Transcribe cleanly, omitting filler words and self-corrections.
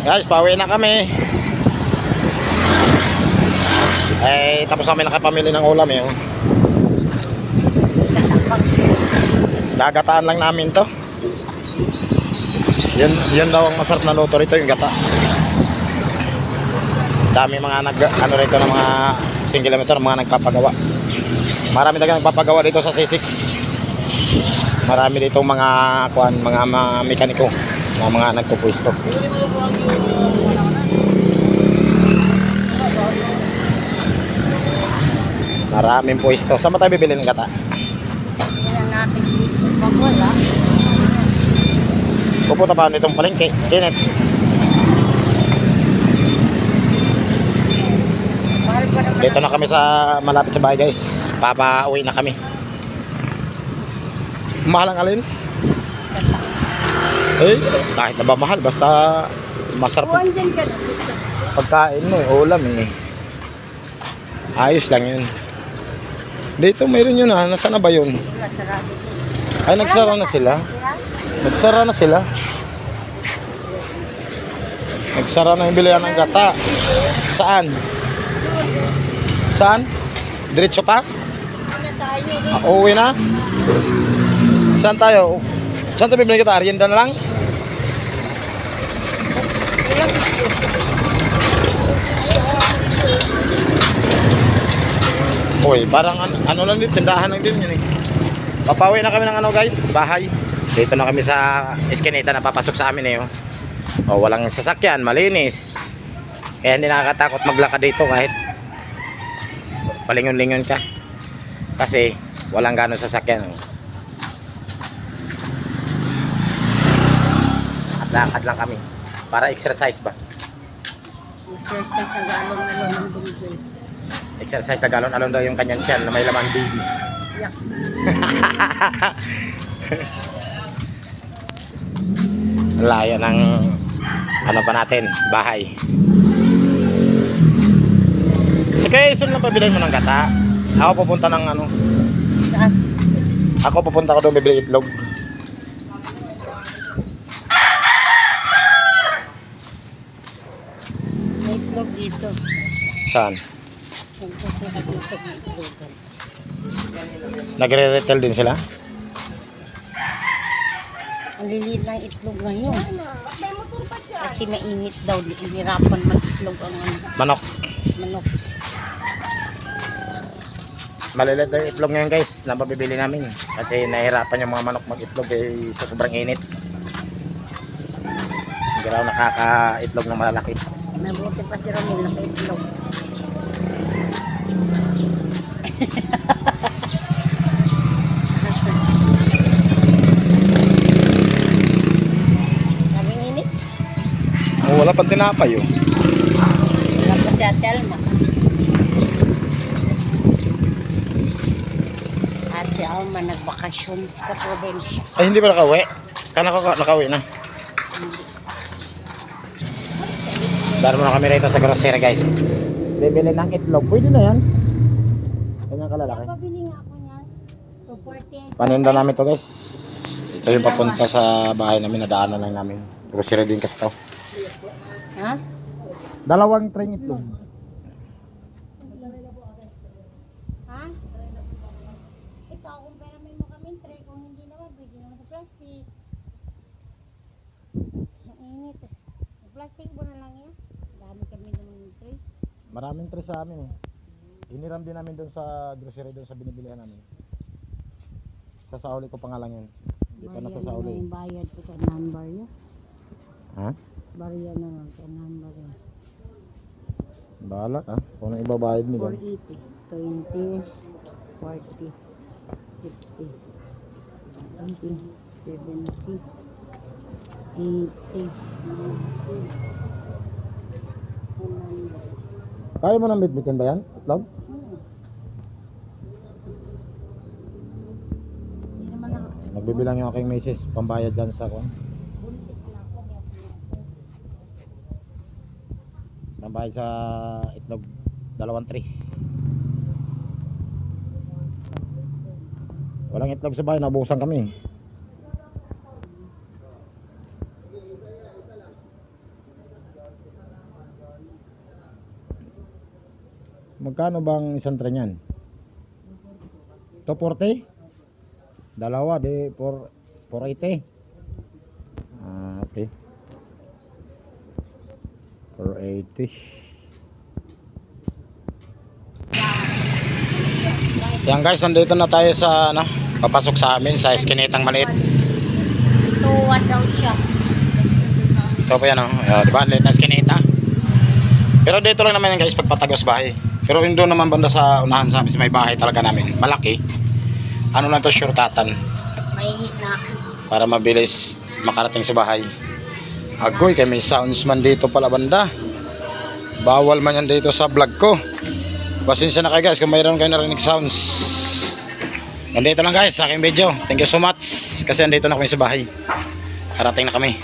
Guys, pauwi na kami. Tapos kami nakapamili ng ulam eh. Gagataan lang namin to. Yun daw ang masarap na luto rito, yung gata. Dami mga ano rito ng mga single kilometer, mga nagpapagawa. Marami talaga nagpapagawa dito sa C6. Marami dito mga mga mekaniko, mga nagpupwesto. Maraming pwesto. Saan ba tayo bibili ng gata? Pupunta pa nitong palengke. Kenneth. Dito na kami sa malapit sa bahay, guys. Papauwi na kami. Mahal ang alin? Kahit na ba mahal, basta masarap pagkain mo, ulam eh. Ayos lang yun. Dito mayroon yun ha. Nasaan na ba yun? Ay, nagsara na sila. Nagsara na sila. Nagsara na yung bilihan ng gata. Saan? Saan? Diretso pa? Uwi na? Saan tayo? Saan tayo bibili kita? Arienda na lang? Uy, parang ano lang din, tindahan lang din yun eh. Papawi na kami ng ano guys, bahay. Dito na kami sa eskinita na papasok sa amin eh. Oh, walang sasakyan, malinis. Kaya hindi nakakatakot maglakad dito kahit palingon-lingon ka. Kasi walang gano'ng sasakyan. At lakad lang kami para exercise ba? Exercise na galong-along ng bungkol. Exercise na galon-alon daw yung kanyang tiyan na may laman baby. Yak. Layo ng ano pa natin, bahay. Sige, isun lang pabilhin mo ng gata. Ako pupunta ng ano. Saan? Ako pupunta ko doon bibili itlog. May itlog dito. Saan? Kasi dito may itlogan. Nagre-retail din sila? Ang liliit ng itlog ngayon. Kasi mainit daw. Hirapan mag-itlog ang Manok. manok. Malilit na yung itlog ngayon guys na mabibili namin. Kasi nahihirapan yung mga manok mag-itlog eh, sa sobrang init. Hindi raw nakaka-itlog ng malalaki. Mabuti pa si Ramil naka-itlog. Sabing init. Oh, wala pang tinapay yun. Wala pa si Ate Alma. At si Alma nagbakasyon sa probinsya. Ay, hindi ba nakauwi? Kana ko nakauwi na. Dar mo na kami rito sa grocery guys. Bibili ng itlog. Pwede na yan. Ganyan kalalaki. Pabili nga ako niyan. 240. Paninda namin to guys. Ito yung papunta sa bahay namin. Nadaanan lang namin. Grocery din kasi to. Ha? Dalawang tray itlog. Ha? Ikaw, kung pera may mo kami tray, kung hindi naman, pwede naman sa plastic. Mainit eh. Plastic mo na lang yan. Dami kami naman yung tray. Maraming tray sa amin eh. Hiniram din namin doon sa grocery doon sa binibilihan namin. Sasauli ko pa nga lang yan. Hindi pa nasasauli. Yung bayad ko sa number niya. Ha? Bariya na lang sa number niya. Bahala ka. Kung anong ibabayad mo doon. 480, 20, 40, 50, 20, 70, 80, 100. Kaya mo nang bitbitin ba yan? Itlog? Hindi naman ako. Nagbibilang yung aking misis. Pambayad dyan sa kung. Buntis lang ako. Pambayad sa itlog. 2 tray. Walang itlog sa bahay. Nabusan kami. Magkano bang isang tray niyan? 240? Dalawa, di 480. Ah, okay. 480. Yan guys, nandito na tayo sa ano, papasok sa amin sa eskinitang maliit. Tuwan daw siya. Ito po yan, oh. Di ba? Maliit na eskinita. Pero dito lang naman yan guys, pagpatagos bahay. Pero yun doon naman banda sa unahan sa amin, sa may bahay talaga namin. Malaki. Ano lang to, shortcutan. May na. Para mabilis makarating sa bahay. Agoy, kay may sounds man dito pala banda. Bawal man yan dito sa vlog ko. Pasensya na kayo guys kung mayroon kayo narinig sounds. Nandito lang guys sa aking video. Thank you so much. Kasi nandito na kami sa bahay. Harating na kami.